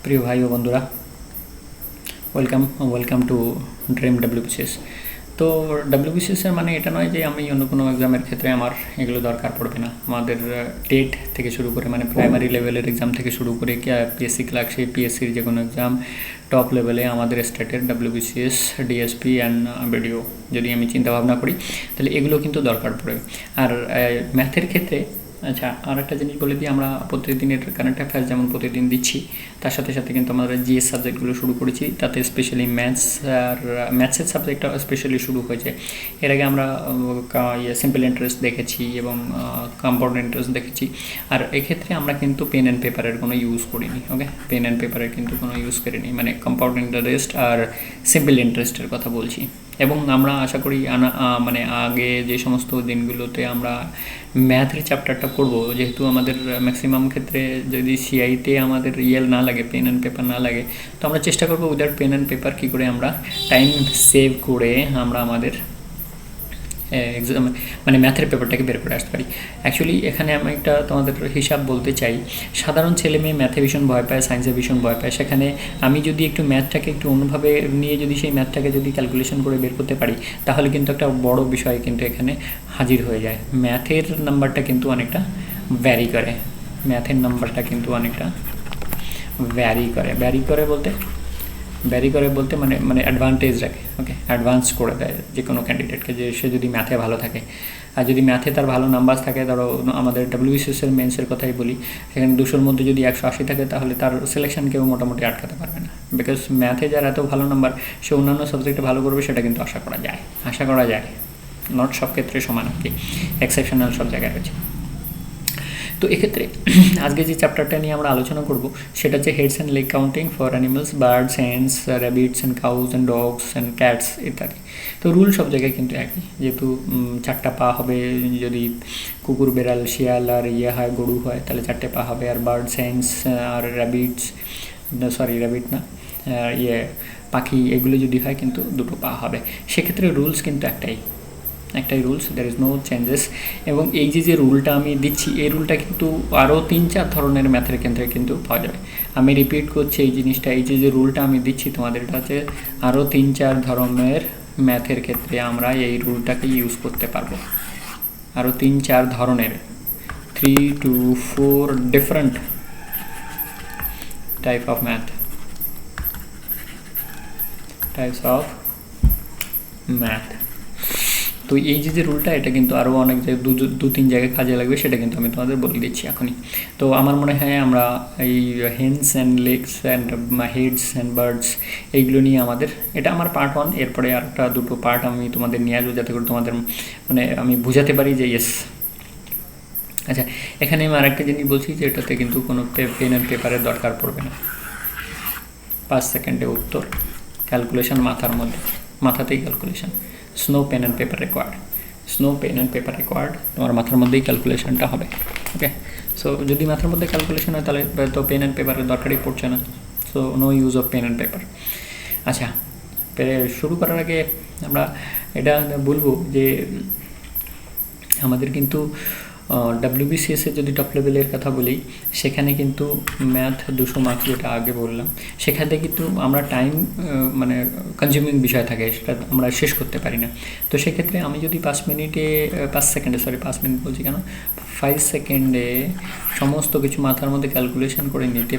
প্রিয় ভাই ও বন্ধুরা, ওয়েলকাম টু ড্রিম ডাব্লিউবিসিএস। তো ডাব্লিউবিসিএসের মানে এটা নয় যে আমি অন্য কোনো এক্সামের ক্ষেত্রে আমার এগুলো দরকার পড়বে না। আমাদের টেট থেকে শুরু করে মানে প্রাইমারি লেভেলের এক্সাম থেকে শুরু করে পিএসসি ক্লার্কশিপ, পিএসসির যে কোনো এক্সাম, টপ লেভেলে আমাদের স্টেটের ডাব্লিউবিসিএস, ডিএসপি অ্যান্ড বিডিও যদি আমি চিন্তা ভাবনা করি তাহলে এগুলো কিন্তু দরকার পড়বে। আর ম্যাথের ক্ষেত্রে আচ্ছা, আর একটা জিনিস বলে দিই, আমরা প্রতিদিনের কারেন্ট অ্যাফেয়ার্স যেমন প্রতিদিন দিচ্ছি, তার সাথে সাথে কিন্তু আমরা জিএস সাবজেক্টগুলো শুরু করেছি, তাতে স্পেশালি ম্যাথসের সাবজেক্টটা স্পেশালি শুরু হয়েছে। এর আগে আমরা সিম্পল ইন্টারেস্ট দেখেছি এবং কম্পাউন্ড ইন্টারেস্ট দেখেছি। আর এক্ষেত্রে আমরা কিন্তু পেন অ্যান্ড পেপারের কোনো ইউজ করিনি। ওকে, পেন অ্যান্ড পেপারের কিন্তু কোনো ইউজ করিনি, মানে কম্পাউন্ড ইন্টারেস্ট আর সিম্পল ইন্টারেস্টের কথা বলছি। এবং আমরা আশা করি মানে আগে যে সমস্ত দিনগুলোতে আমরা ম্যাথের চ্যাপ্টারটা করব, যেহেতু আমাদের ম্যাক্সিমাম ক্ষেত্রে যদি সিআইতে আমাদের না লাগে, পেন অ্যান্ড পেপার না লাগে, তো আমরা চেষ্টা করবো উইদাউট পেন অ্যান্ড পেপার কী করে আমরা টাইম সেভ করে আমরা আমাদের এক্সাম মানে ম্যাথের পেপারটাকে বের করে আসতে পারি। অ্যাকচুয়ালি এখানে আমি একটা তোমাদের হিসাব বলতে চাই। সাধারণ ছেলে মেয়ে ম্যাথে ভীষণ ভয় পায়, সায়েন্সে ভীষণ ভয় পায়। সেখানে আমি যদি একটু ম্যাথটাকে একটু অন্যভাবে নিয়ে যদি সেই ম্যাথটাকে যদি ক্যালকুলেশন করে বের করতে পারি, তাহলে কিন্তু একটা বড় বিষয় কিন্তু এখানে হাজির হয়ে যায়। ম্যাথের নাম্বারটা কিন্তু অনেকটা ভ্যারি করে, ভ্যারি করে বলতে মানে অ্যাডভান্টেজ রাখে। ওকে, অ্যাডভান্স করে দেয় যে কোনো ক্যান্ডিডেটকে, যে সে যদি ম্যাথে ভালো থাকে। আর যদি ম্যাথে তার ভালো নাম্বার থাকে, ধরো আমাদের ডাব্লিউবিসিএসের মেন্সের কথাই বলি, সেখানে 200-র মধ্যে যদি 180 থাকে, তাহলে তার সিলেকশন কেউ মোটামুটি আটকাতে পারবে না। বিকজ ম্যাথে যার এত ভালো নাম্বার, সে অন্যান্য সাবজেক্টে ভালো করবে, সেটা কিন্তু আশা করা যায়। নট সব ক্ষেত্রে সমান আর কি, এক্সেপশনাল সব জায়গায় রয়েছে। তো এক্ষেত্রে আজকে যে চ্যাপ্টারটা নিয়ে আমরা আলোচনা করব, সেটা হচ্ছে heads and leg counting for animals, birds, hands, rabbits and cows and dogs and cats ইত্যাদি। তো রুল সব জায়গায় কিন্তু একই, যেহেতু 4টা পা হবে। যদি কুকুর, বেড়াল, শিয়াল আর হয়, গরু হয়, তাহলে 4টে পা হবে। আর বার্ডস, হ্যান্ডস আর র্যাবিট না, পাখি, এগুলো যদি হয় কিন্তু 2টো পা হবে। সেক্ষেত্রে রুলস কিন্তু একটাই rules, there is no changes. এবং এই যে রুলটা আমি দিচ্ছি, এই রুলটা কিন্তু আরও 3-4 ধরনের ম্যাথের ক্ষেত্রে কিন্তু পাওয়া যাবে। আমি রিপিট করছি এই জিনিসটা, এই যে রুলটা আমি দিচ্ছি তোমাদের কাছে, আরও 3-4 ধরনের ম্যাথের ক্ষেত্রে আমরা এই রুলটাকে ইউজ করতে পারবো। আরও 3-4 ধরনের, 3 to 4 different types of math. তো এই যে রুলটা, এটা কিন্তু আরও অনেক জায়গায় 2-3 জায়গায় কাজে লাগবে, সেটা কিন্তু আমি তোমাদের বলে দিচ্ছি এখনই। তো আমার মনে হয় আমরা এই hens and legs and heads and birds এইগুলো নিয়ে এটা আমার পার্ট 1। এরপরে আর 2টো পার্ট আমি তোমাদের নিয়ে আসবো, যাতে করে তোমাদের মানে আমি বোঝাতে পারি যে ইয়েস। আচ্ছা, এখানে আমি আরেকটা জিনিস বলছি যে এটাতে কিন্তু কোনো পেন অ্যান্ড পেপারের দরকার পড়বে না। 5 সেকেন্ডে উত্তর, ক্যালকুলেশন মাথাতেই calculation. No pen and paper required, তোমার মাথার মধ্যেই ক্যালকুলেশনটা হবে। ওকে, সো যদি মাথার মধ্যে ক্যালকুলেশন হয়, তাহলে তো পেন অ্যান্ড পেপারের দরকারই পড়ছে না। So no use of pen and paper. আচ্ছা, শুরু করার আগে আমরা এটা বলবো যে আমাদের কিন্তু ডাব্লিউবিসিএসের যদি টপ লেভেলের কথা বলি, সেখানে কিন্তু ম্যাথ 200 মার্কস, যেটা আগে বললাম, সেখানে কিন্তু আমরা টাইম মানে কনজিউমিং বিষয় থাকে, সেটা আমরা শেষ করতে পারি না। তো সেক্ষেত্রে আমি যদি 5 মিনিট বলছি কেন, 5 সেকেন্ডে সমস্ত কিছু মাথার মধ্যে ক্যালকুলেশন করে নিতে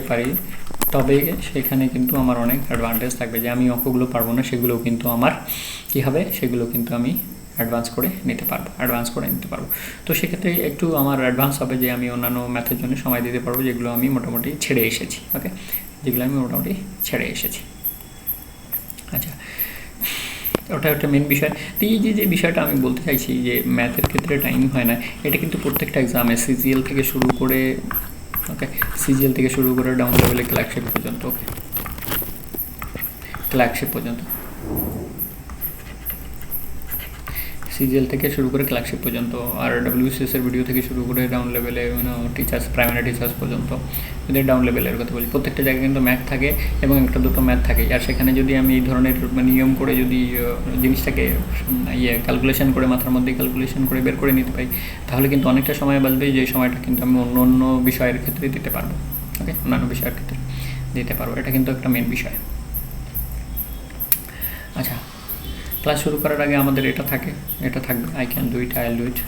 পারি, তবে সেখানে কিন্তু আমার অনেক অ্যাডভান্টেজ থাকবে। যে আমি অঙ্কগুলো পারবো না, সেগুলো কিন্তু আমার কী হবে, সেগুলো কিন্তু আমি অ্যাডভান্স করে নিতে পারবো। তো সেক্ষেত্রে একটু আমার অ্যাডভান্স হবে, যে আমি অন্যান্য ম্যাথের জন্য সময় দিতে পারবো, যেগুলো আমি মোটামুটি ছেড়ে এসেছি। আচ্ছা, ওটা একটা মেন বিষয়। তো এই যে বিষয়টা আমি বলতে চাইছি, যে ম্যাথের ক্ষেত্রে টাইম হয় না, এটা কিন্তু প্রত্যেকটা এক্সামে সিজিএল থেকে শুরু করে ডাউন লেভেলে ক্লার্কশিপ পর্যন্ত, সিজিএল থেকে শুরু করে ক্লার্কশিপ পর্যন্ত, আর ডব্লিউবিসিএসের ভিডিও থেকে শুরু করে ডাউন লেভেলে টিচার্স, প্রাইমারি টিচার্স পর্যন্ত, এদের ডাউন লেভেলের কথা বলি, প্রত্যেকটা জায়গায় কিন্তু ম্যাথ থাকে এবং একটা দুটো ম্যাথ থাকে। আর সেখানে যদি আমি এই ধরনের নিয়ম করে যদি জিনিসটাকে ক্যালকুলেশন করে মাথার মধ্যে ক্যালকুলেশন করে বের করে নিতে পারি, তাহলে কিন্তু অনেকটা সময় বাঁচবে, যে সময়টা কিন্তু আমি অন্য অন্য বিষয়ের ক্ষেত্রে দিতে পারবো। ওকে, অন্যান্য বিষয়ের ক্ষেত্রে দিতে পারবো, এটা কিন্তু একটা মেন বিষয়। আচ্ছা, ক্লাস শুরু করার আগে আমাদের এটা থাকবে, I can do it, I will do it.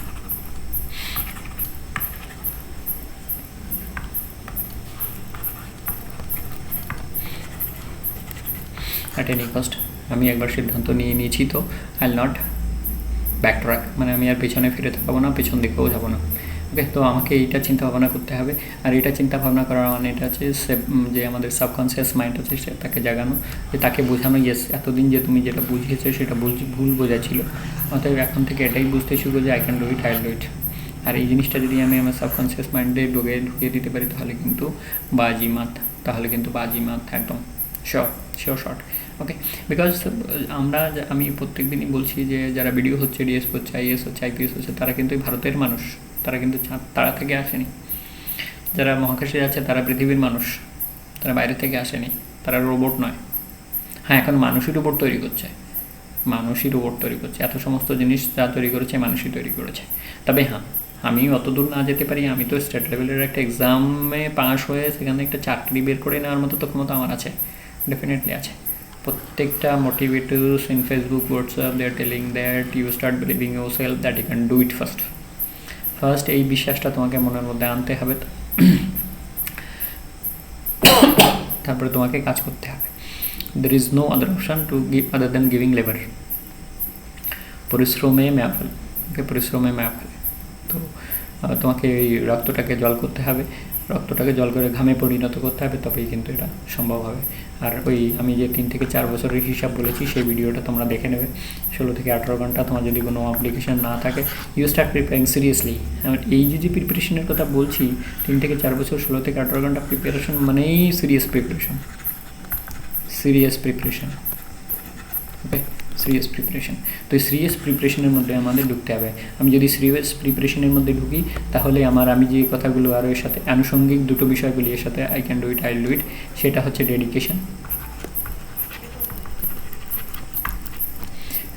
At any cost আমি একবার সিদ্ধান্ত নিয়ে নিয়েছি, তো I will not back track, মানে আমি আর পেছনে ফিরে থাকবো না, পেছন দিকেও যাবো না। ওকে, তো আমাকে এইটা চিন্তা ভাবনা করতে হবে। আর এটা চিন্তা ভাবনা করার মানে এটা হচ্ছে যে আমাদের সাবকনসিয়াস মাইন্ড আছে তাকে জাগানো, যে তাকে বোঝানো, ইয়েস এতদিন যে তুমি যেটা বুঝিয়েছো সেটা ভুল বোঝা ছিল, অতএব এখন থেকে এটাই বুঝতে শিখো যে I can do it, I will do it. আর এই জিনিসটা যদি আমি আমার সাবকনসিয়াস মাইন্ডে ঢুকিয়ে দিতে পারি, তাহলে কিন্তু বাজিমাত একদম শিওর শট। ওকে, বিকজ আমি প্রত্যেক দিনই বলছি যে যারা ভিডিও হচ্ছে, ডিএস হচ্ছে, আইএস হচ্ছে, আইপিএস হচ্ছে, তারা কিন্তু ভারতের মানুষ, তারা কিন্তু তারা থেকে আসেনি। যারা মহাকাশে যাচ্ছে তারা পৃথিবীর মানুষ, তারা বাইরে থেকে আসেনি, তারা রোবট নয়। হ্যাঁ, এখন মানুষই রোবট তৈরি করছে, এত সমস্ত জিনিস যা তৈরি করেছে মানুষই তৈরি করেছে। তবে হ্যাঁ, আমি অত দূর না যেতে পারি, আমি তো স্টেট লেভেলের একটা এক্সামে পাস হয়ে সেখানে একটা চাকরি বের করে নেওয়ার মতো তো ক্ষমতা আমার আছে, ডেফিনেটলি আছে। প্রত্যেকটা motivators in Facebook, WhatsApp, they are telling that you start believing yourself that you can do it first এই বিশ্বাসটা তোমাকে মনের মধ্যে আনতে হবে, তারপরে তোমাকে কাজ করতে হবে। There is no other option to give other than giving labour. পরিশ্রমে ম্যাফল, তো তোমাকে এই রক্তটাকে জল করতে হবে, রক্তটাকে জল করে ঘামে পরিণত করতে হবে, তবেই কিন্তু এটা সম্ভব হবে। আর আমি যে 3 থেকে 4 বছরের হিসাব বলেছি, সেই ভিডিওটা তোমরা দেখে নেবে। 16 থেকে 18 ঘন্টা, তোমার যদি কোনো অ্যাপ্লিকেশন না থাকে, ইউ স্টার্ট প্রিপেয়ারিং সিরিয়াসলি। এই যে প্রিপারেশনের কথা বলছি, 3 থেকে 4 বছর 16 থেকে 18 ঘন্টা প্রিপারেশন মানেই সিরিয়াস প্রিপারেশন। ওকে, সিরিয়াস প্রিপারেশন। তো এই সিরিয়াস প্রিপারেশনের মধ্যে আমাদের ঢুকতে হবে। আমি যদি সিরিয়াস প্রিপারেশনের মধ্যে ঢুকি, তাহলে আমি যে কথাগুলো আরও এর সাথে আনুষঙ্গিক দুটো বিষয়গুলি এর সাথে I can do it, I will do ইট, সেটা হচ্ছে ডেডিকেশন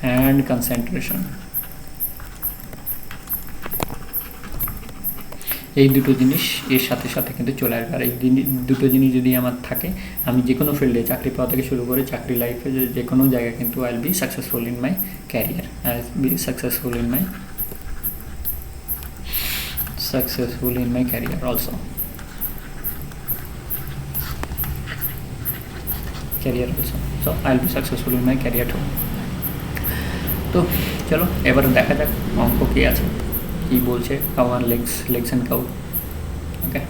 অ্যান্ড কনসেন্ট্রেশন। এই দুটো জিনিস এর সাথে সাথে কিন্তু চলে আসবে। আর এই দুটো জিনিস যদি আমার থাকে, আমি যে কোনো ফিল্ডে চাকরি পাওয়া থেকে শুরু করে চাকরি লাইফে যে কোনো জায়গায় কিন্তু I will be successful in my career, also so I will be successful in my career too. তো চলো এবার দেখা যাক অঙ্ক কী আছে, কী বলছে আমার লেগস অ্যান্ড কাউ। ওকে,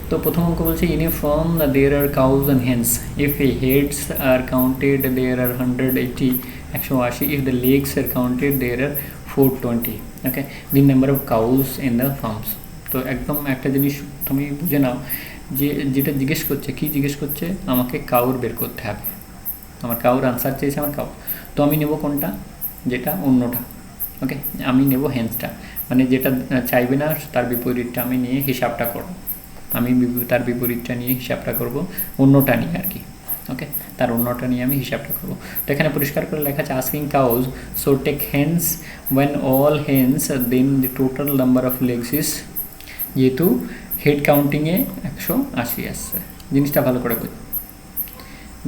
তো প্রথম অঙ্ক বলছে in a farm there are cows and hens, if a heads are counted there are 180, 180, if the legs are counted there are 420। Okay, the number of cows in the farms. তো একদম একটা জিনিস তুমি বুঝে নাও, যেটা জিজ্ঞেস করছে আমাকে কাউর বের করতে হবে, আমার কাউর আনসার চেয়েছে আমার কাউ। তো আমি নেব কোনটা, যেটা অন্যটা। ওকে, আমি নেব হেন্সটা, মানে যেটা চাইবে না তার বিপরীতটা আমি নিয়ে হিসাবটা করব, অন্যটা নিয়ে আর কি। ওকে, তার অন্যটা নিয়ে আমি হিসাবটা করব। তো এখানে পরিষ্কার করে লেখা আছে asking cows, so take hens when all hens then the total number of legs is, যেহেতু হেড কাউন্টিংয়ে 180 আসছে, জিনিসটা ভালো করে বুঝ,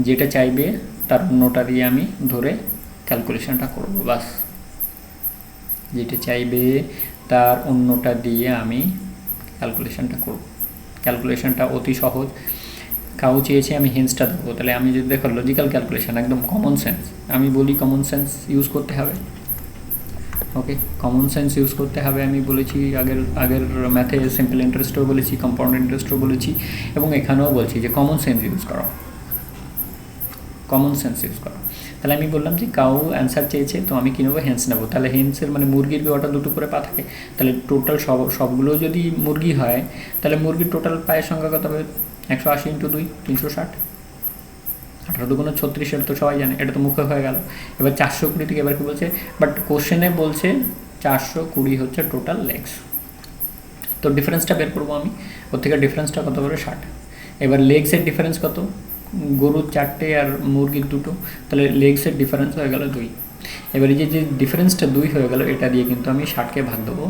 যেটা চাইবে তার অন্যটা দিয়ে আমি ধরে ক্যালকুলেশনটা করব, বাস। যেটা চাইবে তার অন্যটা দিয়ে আমি ক্যালকুলেশনটা করব। ক্যালকুলেশনটা অতি সহজ। কাউ চেয়েছে আমি হেন্সটা দেবো, তাহলে আমি যদি দেখো লজিক্যাল ক্যালকুলেশন, একদম কমন সেন্স, আমি বলি কমন সেন্স ইউজ করতে হবে। ওকে, কমন সেন্স ইউজ করতে হবে। আমি বলেছি আগের ম্যাথে সিম্পল ইন্টারেস্টও বলেছি, কম্পাউন্ড ইন্টারেস্টও বলেছি, এবং এখানেও বলছি যে কমন সেন্স ইউজ করো। তাহলে আমি বললাম যে কাউ অ্যান্সার চেয়েছে, তো আমি কী নেবো, হেন্স নেবো। তাহলে হেন্সের মানে মুরগির বিওয়াটা দুটো করে পা থাকে, তাহলে টোটাল সবগুলো যদি মুরগি হয়, তাহলে মুরগির টোটাল পায়ের সংখ্যা কত হবে, 180 × 2 360। 18×36 এটা তো সবাই জানে, এটা তো মুখে হয়ে গেল। এবার 420 থেকে এবার কি বলছে, বাট কোশ্চেনে বলছে 420 হচ্ছে টোটাল লেগস। তো ডিফারেন্সটা বের করবো আমি, ওর থেকে ডিফারেন্সটা কত করে 60। এবার লেগসের ডিফারেন্স কত, গরুর 4টে আর মুরগির 2টো, তাহলে লেগসের ডিফারেন্স হয়ে গেল 2। এবার এই যে ডিফারেন্সটা 2 হয়ে গেল, এটা দিয়ে কিন্তু আমি 60কে ভাগ দেবো,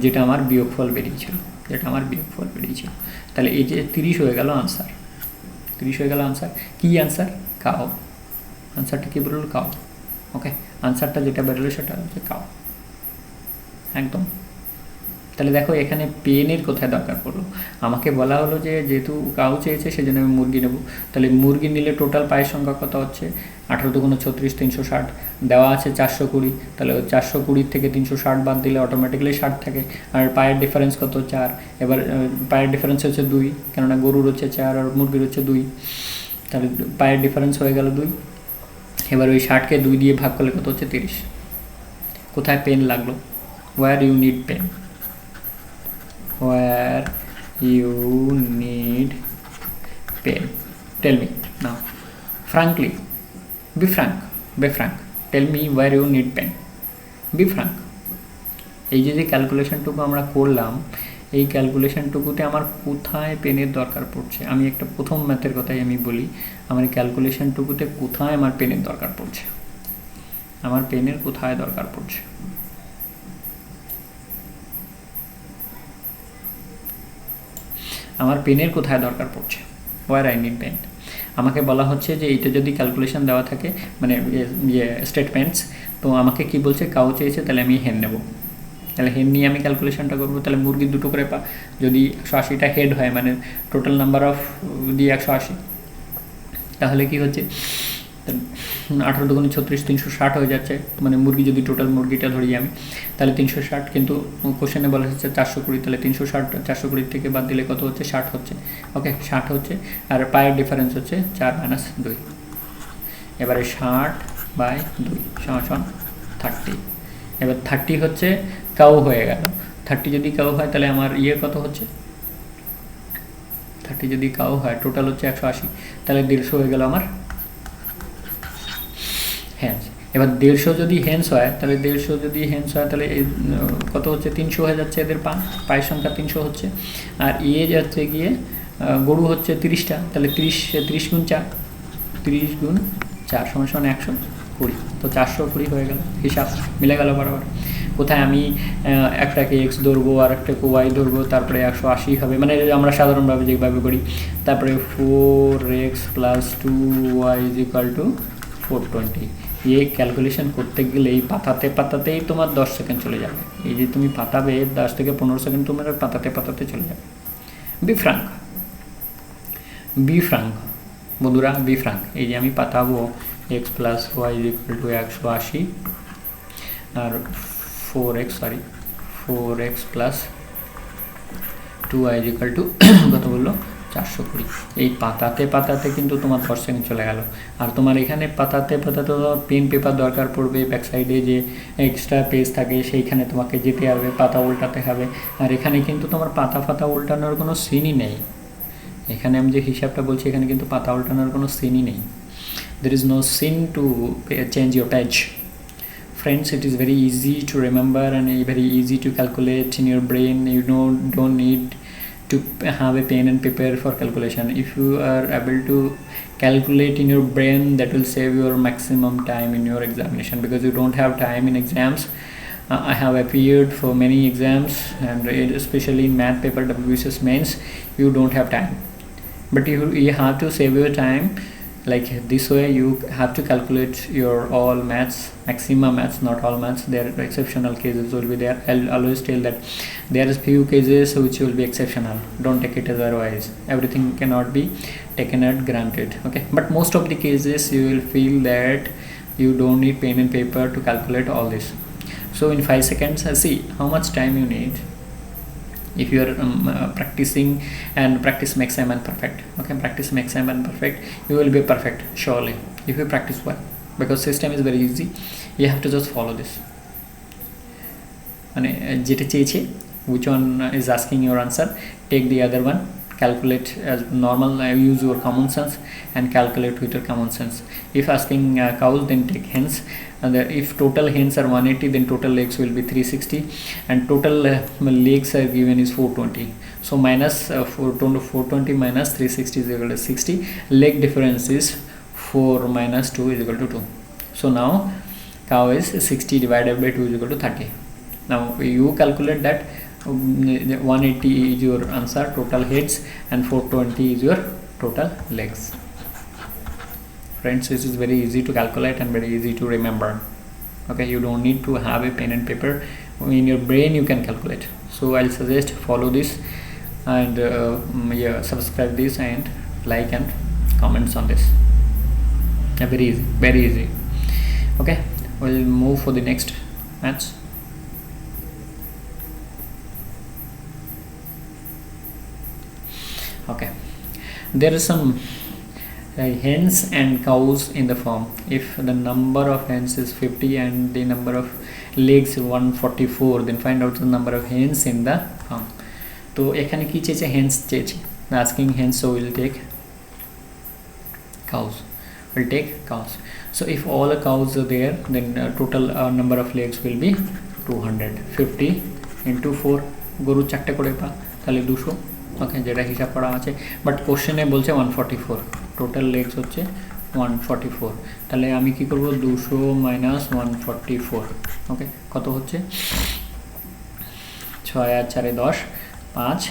যেটা আমার বিয়োগফল বেরিয়েছিল, তাহলে এই যে 30 হয়ে গেল আনসার। 30 হয়ে গেল আনসার। কী আনসার? কাও। আনসারটা কী বেরোলো? কাও। ওকে, আনসারটা যেটা বেরোলো সেটা হচ্ছে কাও, একদম। তাহলে দেখো এখানে পেনের কোথায় দরকার পড়লো, আমাকে বলা হলো যে যেহেতু কাউ চেয়েছে সেজন্য আমি মুরগি নেব। তাহলে মুরগি নিলে টোটাল পায়ের সংখ্যা কত হচ্ছে? 18×36 360, দেওয়া আছে 420, তাহলে 420 থেকে 360 বাদ দিলে অটোমেটিক্যালি 60 থাকে। আর পায়ের ডিফারেন্স কত? 4। এবার পায়ের ডিফারেন্স হচ্ছে 2, কেননা গরুর হচ্ছে 4 আর মুরগির হচ্ছে 2, তাহলে পায়ের ডিফারেন্স হয়ে গেল 2। এবার ওই 60কে 2 দিয়ে ভাগ করলে কত হচ্ছে? 30। কোথায় পেন লাগলো? Where you need pen, where you need pen. Tell me now, frankly, be frank, tell me where you need pen, be frank. এই যে ক্যালকুলেশনটুকু আমরা করলাম, এই ক্যালকুলেশনটুকুতে আমার কোথায় পেনের দরকার পড়ছে? আমি একটা প্রথম ম্যাথের কথাই আমি বলি, আমার ক্যালকুলেশনটুকুতে কোথায় আমার পেনের দরকার পড়ছে, আমার পেনের কোথায় দরকার পড়ছে? আমার পেনের কোথায় দরকার পড়ছে? Where I need pen. আমাকে বলা হচ্ছে যে এইটা যদি ক্যালকুলেশন দেওয়া থাকে, মানে স্টেটমেন্টস, তো আমাকে কি বলছে? কাউ চেয়েছে, তাহলে আমি হেন নেব। তাহলে হেন নিয়ে আমি ক্যালকুলেশনটা করবো। তাহলে মুরগির 2টো করে যদি 180টা হেড হয়, মানে টোটাল নাম্বার অফ দিয়ে 180, তাহলে কি হচ্ছে? 18×36 360 হয়ে যাচ্ছে, মানে মুরগি যদি টোটাল মুরগিটা ধরি আমি, তাহলে 360, কিন্তু কোশ্চেনে বলা হচ্ছে 420, তাহলে 360 420 থেকে বাদ দিলে কত হচ্ছে? 60 হচ্ছে। ওকে, 60 হচ্ছে। আর পায়ের ডিফারেন্স হচ্ছে 4 - 2। এবারে 60/2 = 30। এবার 30 হচ্ছে কাউ হয়ে গেল। 30 যদি কাউ হয় তাহলে আমার কত হচ্ছে? 30 যদি কাউ হয় টোটাল হচ্ছে 180, তাহলে 150 হয়ে গেল আমার হ্যান্স। এবার 150 যদি হ্যান্স হয়, তাহলে 150 যদি হ্যান্স হয় তাহলে কত হচ্ছে? 300 হয়ে যাচ্ছে। এদের পায়ের সংখ্যা 300 হচ্ছে। আর যাচ্ছে গিয়ে গরু হচ্ছে 30টা, তাহলে 30 × 4 = 120, তো 420 হয়ে গেল। হিসাব মিলে গেল বরাবর। কোথায় আমি একটাকে এক্স ধরবো আর একটাকে ওয়াই ধরবো, তারপরে 180 হবে, মানে আমরা সাধারণভাবে যেভাবে করি। তারপরে 4x + 2y = 420। এই ক্যালকুলেশন করতে গেলে এই পাতাতেই তোমার 10 সেকেন্ড চলে যাবে। এই যে তুমি পাতাবে 10 থেকে 15 সেকেন্ড তোমার পাতাতে চলে যাবে। বি ফ্রাঙ্ক বন্ধুরা, বি ফ্রাঙ্ক। এই যে আমি পাতাবো x + y = 180 আর 4x + 2y = কত বললো? 420। এই পাতাতে কিন্তু তোমার 10 সেকেন্ড চলে গেল। আর তোমার এখানে পাতাতে পেন পেপার দরকার পড়বে, ব্যাক সাইডে যে এক্সট্রা পেজ থাকে সেইখানে তোমাকে যেতে হবে, পাতা উল্টাতে হবে। আর এখানে কিন্তু তোমার পাতা উল্টানোর কোনো সিনই নেই। এখানে আমি যে হিসাবটা বলছি, এখানে কিন্তু পাতা উল্টানোর কোনো সিনই নেই। There is no sin to change your page. Friends, it is very easy to remember and very easy to calculate in your brain. You don't need to have a pen and paper for calculation. If you are able to calculate in your brain, that will save your maximum time in your examination, because you don't have time in exams. I have appeared for many exams, and especially in math paper WBCS mains, you don't have time, but you have to save your time. Like this way, you have to calculate your all maths, maximum maths, not all maths. There are exceptional cases will be there. I'll always tell that there is few cases which will be exceptional. Don't take it as otherwise. Everything cannot be taken as granted. Okay, but most of the cases you will feel that you don't need pen and paper to calculate all this. So in 5 seconds, see how much time you need. If you are practicing, and practice makes a man perfect. Okay, practice makes a man perfect. You will be perfect surely if you practice well, because system is very easy. You have to just follow this. মানে যেটা চেয়েছে, which one is asking your answer, take the other one, calculate as normal. Use your common sense and calculate with your common sense. If asking cows, then take hens, and if total hens are 180, then total legs will be 360, and total legs are given is 420. So minus 420 minus 360 is equal to 60. Leg difference is 4 minus 2 is equal to 2. So now cow is 60 divided by 2 is equal to 30. Now you calculate that 180 is your answer, total heads, and 420 is your total legs. Friends, this is very easy to calculate and very easy to remember. Okay, you don't need to have a pen and paper. In your brain you can calculate. So I'll suggest follow this, and subscribe this and like and comments on this. Very easy, very easy. Okay, we'll move for the next match. Okay, there is some hens and cows in the farm. If the number of hens is 50 and the number of legs 144, then find out the number of hens in the farm. তো এখানে কি চেয়েছে? hens চেয়েছে, asking hens, so we'll take cows. So if all the cows are there, then total number of legs will be 200. 50 into 4, গরু 4টে করে পা, তাহলে 200। ওকে, যেটা হিসাব করা আছে, বাট কোশ্চেনে বলছে 144, টোটাল লেগস হচ্ছে 144। তাহলে আমি কি করব? 200 মাইনাস 144। ওকে, কত হচ্ছে? 6 আর 4 10, 5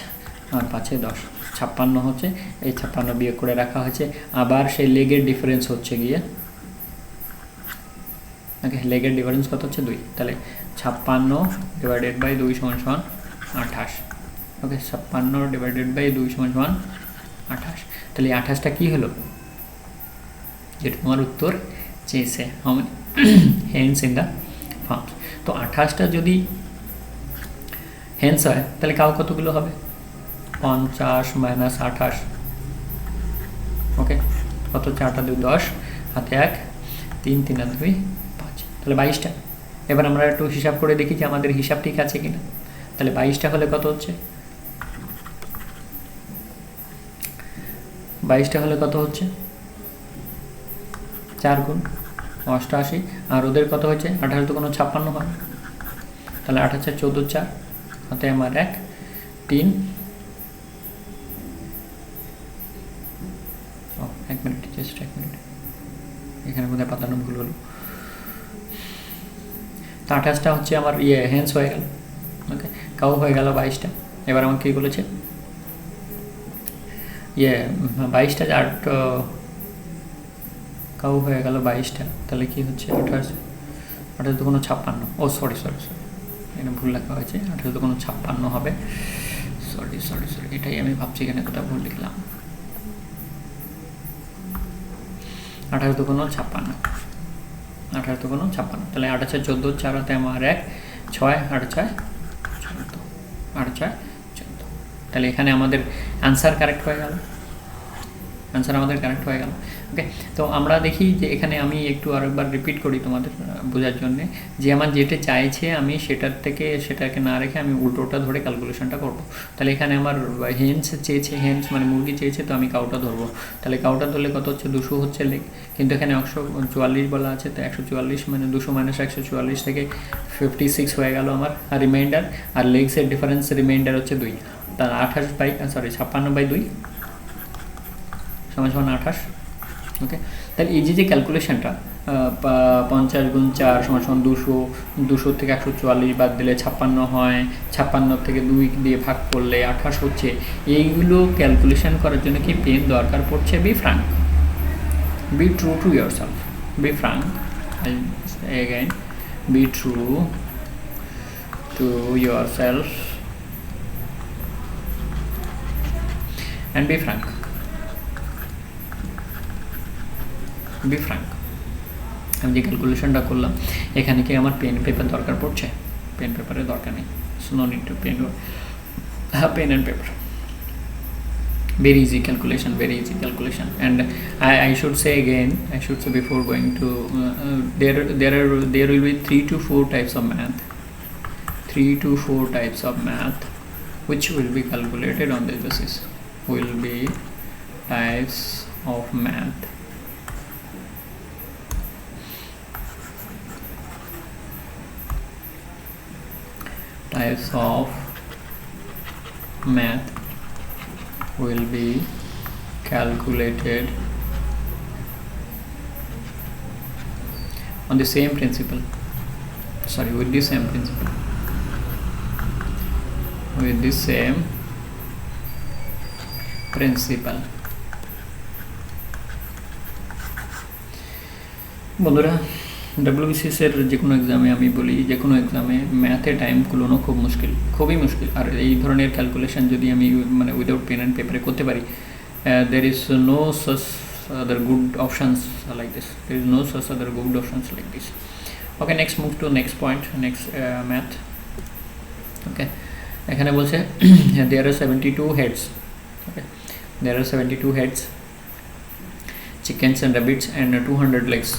আর 5 10, 56 হচ্ছে। এই 56 বিয়োগ করে রাখা হয়েছে। আবার সেই লেগের ডিফারেন্স হচ্ছে গিয়ে, ওকে, লেগের ডিফারেন্স কত হচ্ছে? 2। তাহলে 56 ডিভাইডেড বাই 2 সমান 28। ওকে, 56 ডিভাইডেড বাই 2 সমান 28। তাহলে 28টা কি হলো? যেটা তোমার উত্তর চেয়েছে, how many hens in the farm. তো 28টা যদি হেন্স হয়, তাহলে কাউ কতগুলো হবে? 50 মাইনাস 28। ওকে, কত হচ্ছে? 8 আর 2 10, হাতে 1, 3 3 আর 2 5, তাহলে 22টা। এবার আমরা একটু হিসাব করে দেখি যে আমাদের হিসাব ঠিক আছে কিনা। তাহলে 22টা হলে কত হচ্ছে? 22টা হলে কত হচ্ছে? 4 গুণ 88, আর ওদের কত হচ্ছে? 28 তো কোনো 56 হয়, তাহলে 8 4 14 4, হাতে আমার 1 3। এক মিনিট, জাস্ট 1 মিনিট, এখানে বোধহয় পাতানো ভুল হলো। তো 28টা হচ্ছে আমার হেন্স হয়ে গেল। ওকে, কাউ হয়ে গেল 22টা। এবার আমাকে কী বলেছে? 22টা 8 কাউ হয়ে গেল 22টা, তাহলে কি হচ্ছে? 28 তো কোনো 56, ও সরি, এখানে ভুল লেখা হয়েছে। 28 তো কোনো 56 হবে, সরি, এটাই আমি ভাবছি এখানে কোথাও ভুল লিখলাম। 28 তো কোনো 56, 28 তো কোনো 56। তাহলে 8 4 14, 4 হাতে আমার 1, 6 8 6 14, 8 6 14। তাহলে এখানে আমাদের অ্যান্সার কারেক্ট হয়ে গেল, ওকে। তো আমরা দেখি যে এখানে আমি একটু আরেকবার রিপিট করি তোমাদের বোঝার জন্যে, যে আমার যেটা চাইছে আমি সেটাকে না রেখে আমি উল্টোটা ধরে ক্যালকুলেশনটা করব। তাহলে এখানে আমার হেন্স চেয়েছে, হেন্স মানে মুরগি চেয়েছে, তো আমি কাউটা ধরবো। তাহলে কাউটা ধরলে কত হচ্ছে? 200 হচ্ছে লেগ, কিন্তু এখানে 144 বলা আছে, তো 144 মানে 200 মাইনাস 144 থেকে 56 হয়ে গেল আমার রিমাইন্ডার, আর লেগসের ডিফারেন্স রিমাইন্ডার হচ্ছে 2। তাহলে 56/2 সমান 28। ওকে, তাহলে এই যে ক্যালকুলেশনটা 50 গুণ 4 সমান 200, 200 থেকে 144 বাদ দিলে 56 হয়, 56 থেকে 2 দিয়ে ভাগ করলে 28 হচ্ছে। এইগুলো ক্যালকুলেশন করার জন্য কি পেন দরকার পড়ছে? Be frank, be true to yourself, be frank, again be true to yourself and be frank. আমি যে ক্যালকুলেশনটা করলাম, এখানে কি আমার পেন পেপার দরকার পড়ছে? পেন পেপারের দরকার নেই, no need to pen and paper. very easy calculation, and I should say again, before going to there will be 3 to 4 types of math which will be calculated on this basis. will be types of math. Types of math will be calculated on the same principle, with the same principle, বন্ধুরা WBCS এর যে কোনো এক্সামে আমি বলি, যে কোনো এক্সামে ম্যাথে টাইম কুলোনো খুবই মুশকিল। আর এই ধরনের ক্যালকুলেশন যদি আমি মানে উইদাউট পেন অ্যান্ড পেপারে করতে পারি, there is no such other good options like this. Okay, next move to next point, next math. Okay, এখানে বলছে there are 72 heads. Okay, there are 72 heads, chickens and rabbits, and 200 legs.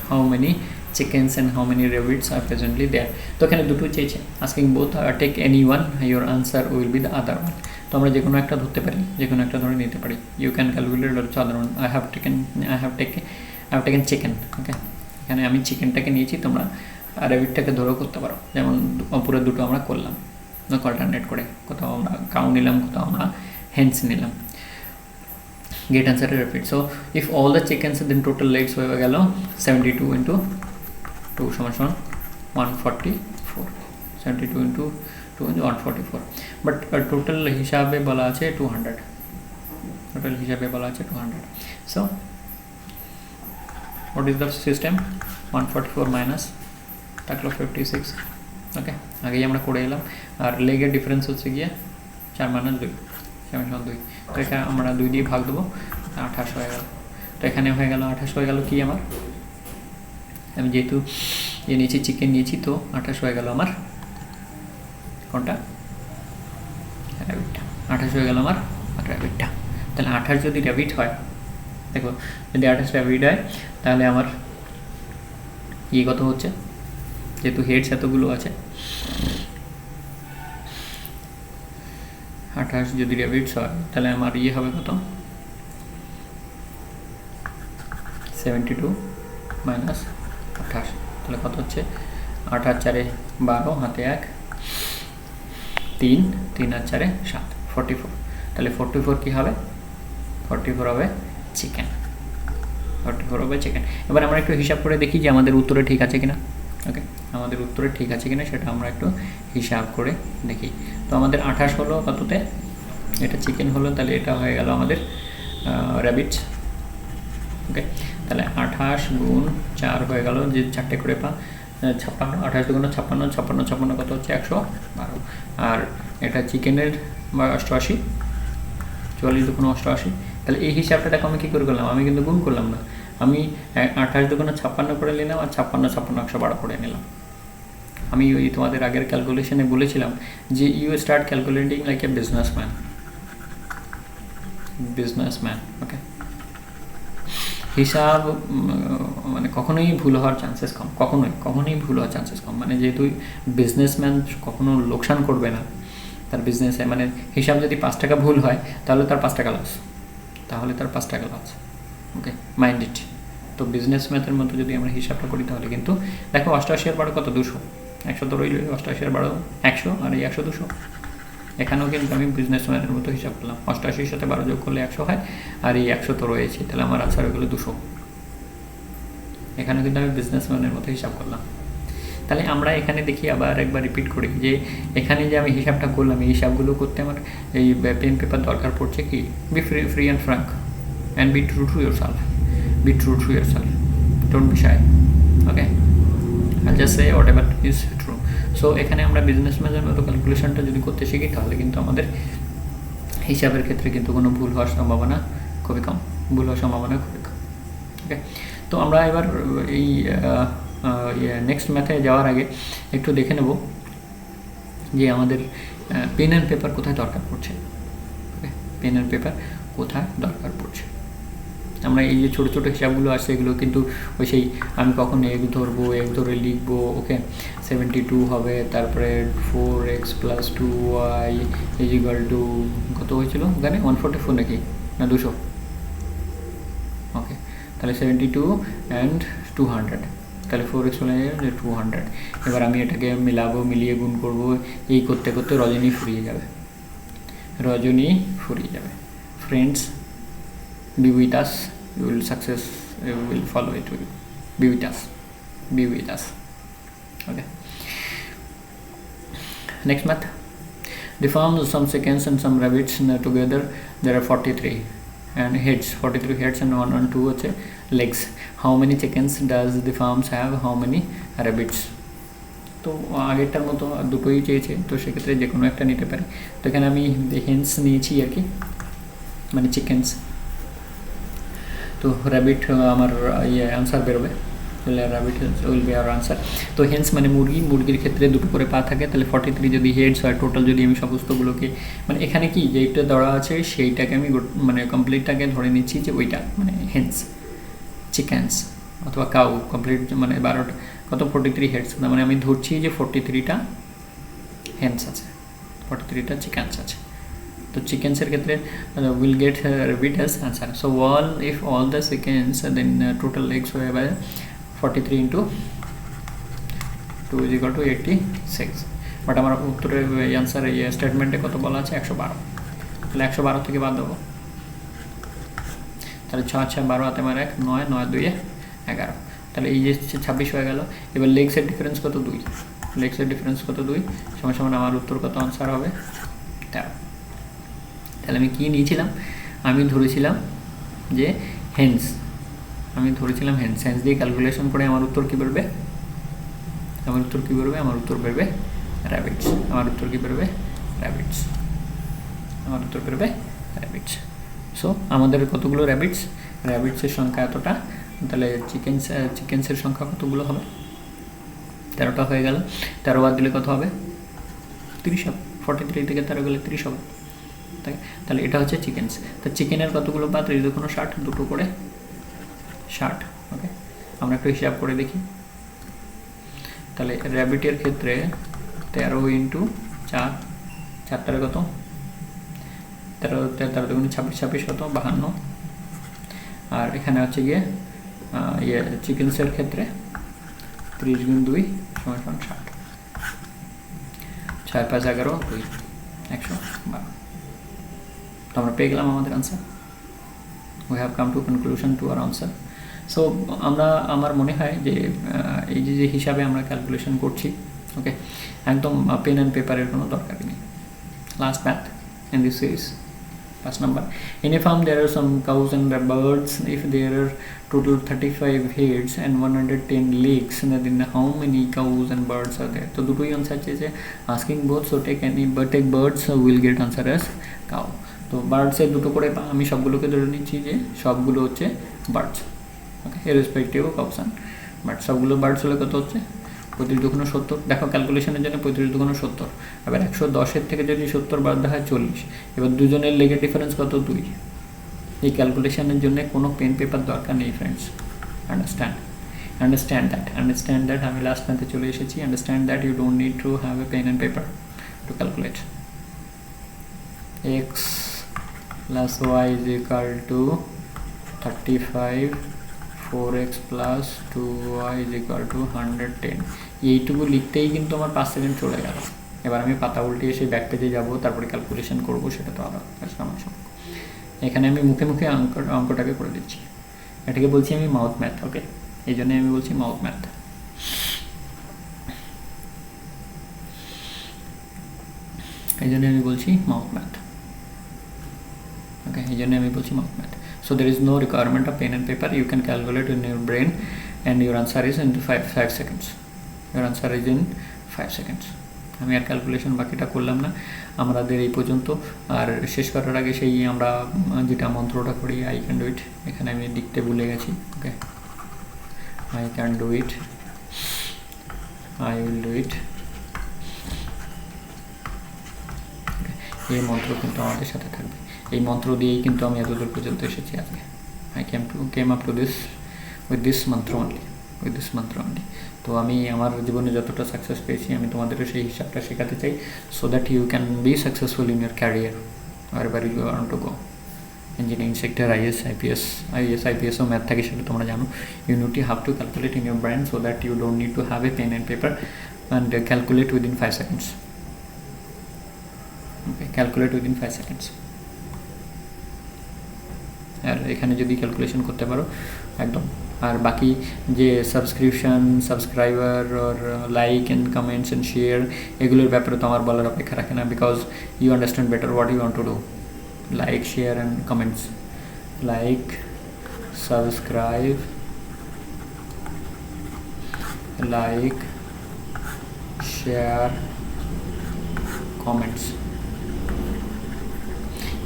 How many chickens and how many rabbits are presently there? তো এখানে দুটো চেয়েছে, asking both, take any one, your answer will be the other one. তো আমরা যে কোনো একটা ধরতে পারি, যে কোনো একটা ধরে নিতে পারি। You can calculate or other one. I have taken chicken. ওকে, এখানে আমি চিকেনটাকে নিয়েছি, তোমরা র্যাবিটটাকে ধরেও করতে পারো। যেমন অপরে দুটো আমরা করলাম অল্টারনেট করে, কোথাও আমরা কাউ নিলাম, কোথাও আমরা হেন্স নিলাম। Get answer rabbit. So if all the chickens then total legs হয়ে গেল 72 ইন্টু 2 সমান 144। 72 ইন্টু 2 ইন্টু 144। বাট টোটাল হিসাবে বলা আছে 200। So what is the system? 144 minus থাকলো 56। ওকে, আগেই আমরা করে এলাম। আর লেগের ডিফারেন্স হচ্ছে গিয়ে 4 মাইনাস 2 সমান 2। তো এখানে আমরা 2 দিয়ে ভাগ দেবো, 28 হয়ে গেল। তো এখানে হয়ে গেল 28 হয়ে গেল কি আমার, আমি যেহেতু নিয়েছি চিকেন নিয়েছি, তো 28 হয়ে গেল আমার কোনটা, র্যাবিটটা। 28 হয়ে গেল আমার র্যাবিটটা। তাহলে 28 যদি র্যাবিট হয়, দেখো যদি 28 র্যাবিট হয়, তাহলে আমার কত হচ্ছে, যেহেতু হেডস এতগুলো আছে, 28 যদি র্যাবিটস হয়, তাহলে আমার হবে কত, 72 মাইনাস 28। তাহলে কত হচ্ছে, 8 আর 4 12, হাতে 1, 3 আর 4 7, 44। তাহলে 44 কি হবে, 44 হবে চিকেন। এবার আমরা একটু হিসাব করে দেখি যে আমাদের উত্তরে ঠিক আছে কিনা। ওকে, আমাদের উত্তরে ঠিক আছে কিনা সেটা আমরা একটু হিসাব করে দেখি। তো আমাদের 28 হলো কততে, এটা চিকেন হলো, তাহলে এটা হয়ে গেল আমাদের র্যাবিট। ওকে, তাহলে 28 গুণ 4 হয়ে গেল, যে 4টে করে 56, 28 দুগুণ 56, কত হচ্ছে 112। আর এটা চিকেনের 88, 44 দুগুণ 88। তাহলে এই হিসাবটা দেখো আমি কী করে করলাম, আমি কিন্তু গুণ করলাম না, আমি 28 দুগুণ 56 করে নিলাম, আর 56 112 করে নিলাম। আমি ওই তোমাদের আগের ক্যালকুলেশনে বলেছিলাম যে you start calculating like a businessman. Okay, হিসাব মানে কখনোই ভুল হওয়ার চান্সেস কম, কখনোই ভুল হওয়ার চান্সেস কম। মানে যেহেতু বিজনেসম্যান কখনো লোকসান করবে না তার বিজনেসে, মানে হিসাব যদি 5 টাকা ভুল হয়, তাহলে তার 5 টাকা লস, ওকে, মাইন্ড ইট। তো বিজনেস ম্যাথের মতো যদি আমরা হিসাবটা করি, তাহলে কিন্তু দেখো 88 আর 12 কত, 200, 100 তো রইল, 88 আর 12 100, আর এই 100 200। এখানেও কিন্তু আমি বিজনেস ম্যানের মতো হিসাব করলাম, 88 সাথে 12 যোগ করলে 100 হয়, আর এই 100 তো রয়েছে, তাহলে আমার আনসার হয়ে গেলো 200। এখানেও কিন্তু আমি বিজনেস ম্যানের মতো হিসাব করলাম। তাহলে আমরা এখানে দেখি, আবার একবার রিপিট করি, যে এখানে যে আমি হিসাবটা করলাম, এই হিসাবগুলো করতে আমার এই পেন পেপার দরকার পড়ছে কি, be free and frank and be true to yourself, don't be shy. Okay, I'll just say whatever is true. So এখানে আমরা বিজনেসম্যানের মতো ক্যালকুলেশনটা যদি করতে শিখি, তাহলে কিন্তু আমাদের হিসাবের ক্ষেত্রে কিন্তু কোনো ভুল হওয়ার সম্ভাবনা খুবই কম। ওকে, তো আমরা এবার এই নেক্সট ম্যাথে যাওয়ার আগে একটু দেখে নেব যে আমাদের পেন অ্যান্ড পেপার কোথায় দরকার পড়ছে। ওকে, পেন অ্যান্ড পেপার কোথায় দরকার পড়ছে। আমরা এই যে ছোটো ছোটো হিসাবগুলো আসছে এগুলো কিন্তু ওই সেই আমি কখন এক্স ধরবো, এক্স ধরে লিখবো, ওকে 72 হবে, তারপরে 4x + 2y = কত হয়েছিল ওখানে 144 নাকি না 200, ওকে তাহলে 72 and 200, তাহলে 4x চলে যাবে 200। এবার আমি এটাকে মিলাবো, মিলিয়ে গুণ করবো, এই করতে করতে রজনী ফুরিয়ে যাবে, রজনী ফুরিয়ে যাবে। Friends, be with us, you will success, you will follow it, will be with us, be with us, okay. Next math, deform some chickens and some rabbits together, there are 43 and heads, 43 heads and 1 and 2 হচ্ছে legs, how many chickens does the farms have, how many rabbits? তো আগেরটার মতো দুটোই চেয়েছে, তো সেক্ষেত্রে যে কোনো একটা নিতে পারি। তো এখানে আমি হেন্স নিয়েছি আর কি, মানে চিকেন্স। তো র্যাবিট আমার আনসার বেরোবে, তাহলে rabbit will be hour answer. তো হেন্স মানে মুরগি, মুরগির ক্ষেত্রে দুটো করে পা থাকে, তাহলে 43 যদি হেডস হয়, টোটাল যদি আমি সমস্তগুলোকে মানে এখানে কি যেটা ধরা আছে সেইটাকে আমি মানে কমপ্লিটটাকে ধরে নিচ্ছি যে ওইটা মানে হেন্স, চিকেন্স অথবা কাউ কমপ্লিট মানে 12টা কত 43 হেডস, মানে আমি ধরছি যে 43টা হেন্স আছে, 43টা চিকেন্স আছে। তো চিকেন্সের ক্ষেত্রে will get repeat as answer. So if all the chickens then total eggs হয়ে যাবে 43 × 2 = 86, বাট আমার উত্তরের অ্যান্সার এই স্টেটমেন্টে কত বলা আছে 112, তাহলে 112 থেকে বাদ দেবো, তাহলে 6 6 12 হাতে মার 1 9 9 2 11, তাহলে এই যে 26 হয়ে গেল। এবার লেগসের ডিফারেন্স কত 2, লেগসের ডিফারেন্স কত 2 সমান সমান আমার উত্তর কত আনসার হবে 13। তাহলে আমি কী নিয়েছিলাম, আমি ধরেছিলাম যে হেন্স, আমি ধরেছিলাম হেন্স, হেন্স দিয়ে ক্যালকুলেশন করে আমার উত্তর কী বেরোবে, আমার উত্তর কী বেরোবে, আমার উত্তর বেরোবে র্যাবিটস, আমার উত্তর কী বেরোবে র্যাবিটস, আমার উত্তর বেরোবে র্যাবিটস। সো আমাদের কতগুলো র্যাবিটস, র্যাবিটসের সংখ্যা এতটা, তাহলে চিকেন্সের সংখ্যা কতগুলো হবে 13টা হয়ে গেল, 13 বাদ দিলে কত হবে 30 হবে, 43 থেকে 13 গেলে 30 হবে, তাই তাহলে এটা হচ্ছে চিকেন্স। তো চিকেনের কতগুলো পা, 30 × 60, দুটো করে 60, ওকে আমরা একটু হিসাব করে দেখি। তাহলে র্যাবিটের ক্ষেত্রে 13 × 4, 4 কত 13 13 × 26 26 কত 52, আর এখানে হচ্ছে গিয়ে চিকেন্সের ক্ষেত্রে 30 × 2 = 60, 6 5 11 2 112। তো আমরা পেয়ে গেলাম আমাদের answer, we have come to conclusion to our answer. So আমার মনে হয় যে এই যে হিসাবে আমরা ক্যালকুলেশন করছি, ওকে একদম পেন অ্যান্ড পেপারের কোনো দরকারই নেই। Last math in this series, 5 number, in a farm there are some cows and birds, if there are total 35 heads and 110 legs, then how many cows and birds are there? তো দুটোই answer চেয়েছে, asking both, so take any but take birds, so will get answer as cow। তো বার্ডসের দুটো করে আমি সবগুলোকে ধরে নিচ্ছি যে সবগুলো হচ্ছে birds, okay irrespective of cows and birds, সবগুলো বার্ডস হলে কত হচ্ছে 35 × 70, দেখো ক্যালকুলেশনের জন্য 35 × 70, এবার 110-এর থেকে যদি 70 বাদ দেওয়া হয় 40, এবার দুজনের লেগের ডিফারেন্স কত 2, এই ক্যালকুলেশনের জন্য কোনো পেন পেপার দরকার নেই ফ্রেন্ডস, আন্ডারস্ট্যান্ড দ্যাট আমি লাস্ট ম্যাথে চলে এসেছি, understand that you don't need to have a pen and paper to calculate. x + y = 35, 4x + 2y = 110, এইটুকু লিখতেই কিন্তু আমার 5 সেকেন্ড চলে গেল। এবার আমি পাতা উল্টে এসে ব্যাক পেজে যাবো, তারপরে ক্যালকুলেশন করবো, সেটা তো আলাদা সমস্যা। এখানে আমি মুখে মুখে অঙ্কটাকে করে দিচ্ছি, এটাকে বলছি আমি মাউথ ম্যাথ, ওকে এই জন্য আমি বলছি মাউথ ম্যাথ। এই জন্য আমি বলছি মাউথ ম্যাথ, ওকে এই জন্য আমি বলছি mouth math. So there is no requirement of pen and paper, you can calculate in your brain and your answer is in 5 seconds, your answer is in 5 seconds। আমি আর calculation বাকিটা করলাম না, আমাদের এই পর্যন্ত। আর শেষ করার আগে সেই আমরা যেটা মন্ত্রটা করি, আই ক্যান ডু ইট, এখানে আমি লিখতে ভুলে গেছি, okay I can do it, I will do ইট, এই মন্ত্র কিন্তু আমাদের সাথে থাকবে, এই মন্ত্র দিয়েই কিন্তু আমি এতদূর পর্যন্ত এসেছি আজকে। I came up to this with this mantra only. তো আমি আমার জীবনে যতটা সাকসেস পেয়েছি আমি তোমাদেরও সেই হিসাবটা শেখাতে চাই, so that you can be successful in your career wherever you want to go. Engineering sector, IAS ও ম্যাথ থাকে, সেটা তোমরা জানো। You need to have to calculate in your brain so that you don't need to have a pen and paper and calculate within 5 seconds. Okay, calculate within 5 seconds. আর এখানে যদি calculation করতে পারো একদম। আর বাকি যে সাবস্ক্রাইবার আর like and comments and share, এগুলোর ব্যাপারে তো আমার বলার অপেক্ষা রাখে না, because you understand better what you want to do. Like, share and comments, like, subscribe, like, share, comments,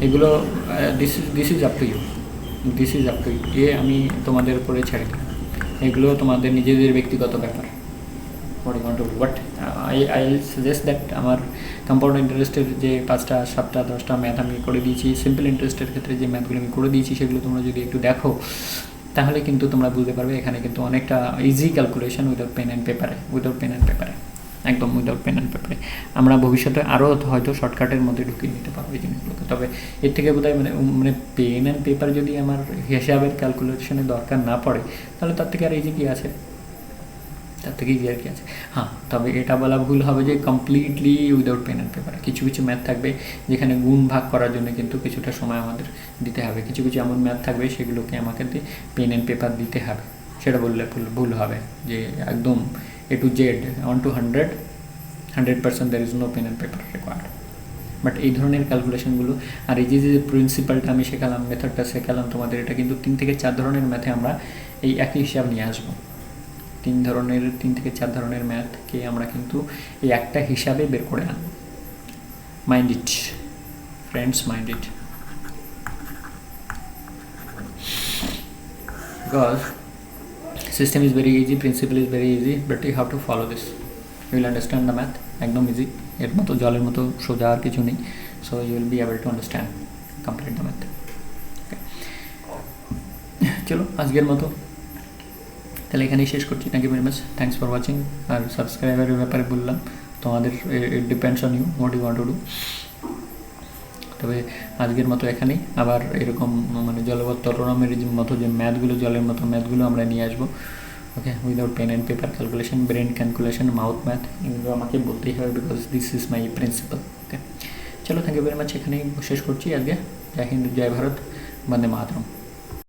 এগুলো this is up to you. আমি তোমাদের উপরে ছেড়ে দিই, এগুলো তোমাদের নিজেদের ব্যক্তিগত ব্যাপার। What you want to do, but I suggest that আমার কম্পাউন্ড ইন্টারেস্টের যে 5টা 7টা 10টা ম্যাথ আমি করে দিয়েছি, সিম্পল ইন্টারেস্টের ক্ষেত্রে যে ম্যাথগুলো আমি করে দিয়েছি, সেগুলো তোমরা যদি একটু দেখো তাহলে কিন্তু তোমরা বুঝতে পারবে এখানে কিন্তু অনেকটা easy calculation without pen and পেপারে, একদম উইদাউট পেন অ্যান্ড পেপারে। আমরা ভবিষ্যতে আরও হয়তো শর্টকাটের মধ্যে ঢুকিয়ে নিতে পারবো এই জিনিসগুলোকে। তবে এর থেকে বোধহয় মানে পেন অ্যান্ড পেপার যদি আমার হিসাবের ক্যালকুলেশনের দরকার না পড়ে, তাহলে তার থেকে আর ইজি কী আছে, হ্যাঁ। তবে এটা বলা ভুল হবে যে completely without pen and paper. কিছু ম্যাথ থাকবে যেখানে গুণ ভাগ করার জন্য কিন্তু কিছুটা সময় আমাদের দিতে হবে। কিছু এমন ম্যাথ থাকবে সেগুলোকে আমাকে পেন অ্যান্ড পেপার দিতে হবে। সেটা বললে ভুল হবে যে একদম A to Z 1 to 100% there is no pen and paper required. But এই ধরনের ক্যালকুলেশনগুলো আর এই যে প্রিন্সিপালটা আমি শেখালাম, মেথডটা শেখালাম তোমাদের, এটা কিন্তু 3 থেকে 4 ধরনের ম্যাথে আমরা এই একই হিসাব নিয়ে আসবো। 3 থেকে 4 ধরনের ম্যাথকে আমরা কিন্তু এই একটা হিসাবে বের করে আনবো। Mind it friends, mind it, because system is very easy, principle is very easy, but you have to follow this. You will understand the math, একদম ইজি, এর মতো জলের মতো সোজা আর কিছু নেই। So you will be able to understand complete the math. চলো আজকের মতো তাহলে এখানেই শেষ করছি। Thank you very much, thanks for watching. আর সাবস্ক্রাইবারের ব্যাপারে বললাম, তোমাদের it depends on you what you want to do. তবে আজকের মতো এখানেই, আবার এরকম মানে জলবত্তরমের মতো যে ম্যাথগুলো, জলের মতো ম্যাথগুলো আমরা নিয়ে আসবো। Okay, without pen and paper calculation, brain calculation, mouth math, এগুলো আমাকে বলতেই হবে, because this is my principle. Okay, চলো থ্যাংক ইউ ভেরি মাচ, এখানেই শেষ করছি আজকে। জয় হিন্দ, জয় ভারত, বন্দে মাতরম।